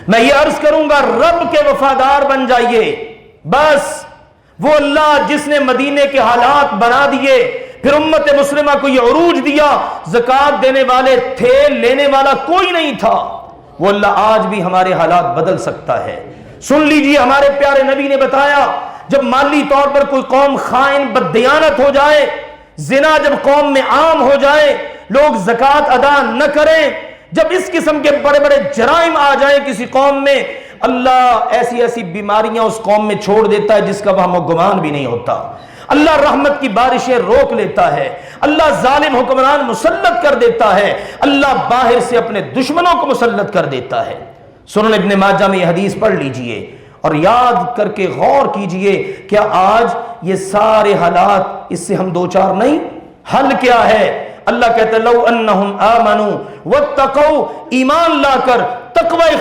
میں یہ عرض کروں گا رب کے وفادار بن جائیے. بس وہ اللہ جس نے مدینے کے حالات بنا دیے، پھر امت مسلمہ کو یہ عروج دیا، زکوٰۃ دینے والے تھے، لینے والا کوئی نہیں تھا، وہ اللہ آج بھی ہمارے حالات بدل سکتا ہے. سن لیجئے، ہمارے پیارے نبی نے بتایا جب مالی طور پر کوئی قوم خائن بددیانت ہو جائے، زنا جب قوم میں عام ہو جائے، لوگ زکوٰۃ ادا نہ کریں، جب اس قسم کے بڑے بڑے جرائم آ جائیں کسی قوم میں، اللہ ایسی ایسی بیماریاں اس قوم میں چھوڑ دیتا ہے جس کا وہم و گمان بھی نہیں ہوتا. اللہ رحمت کی بارشیں روک لیتا ہے، اللہ ظالم حکمران مسلط کر دیتا ہے، اللہ باہر سے اپنے دشمنوں کو مسلط کر دیتا ہے. سنن ابن ماجہ میں یہ حدیث پڑھ لیجئے اور یاد کر کے غور کیجئے، کیا آج یہ سارے حالات اس سے ہم دوچار نہیں؟ حل کیا ہے؟ اللہ کہتا ہے لو انہم آمنوا واتقوا، ایمان لا کر تقوی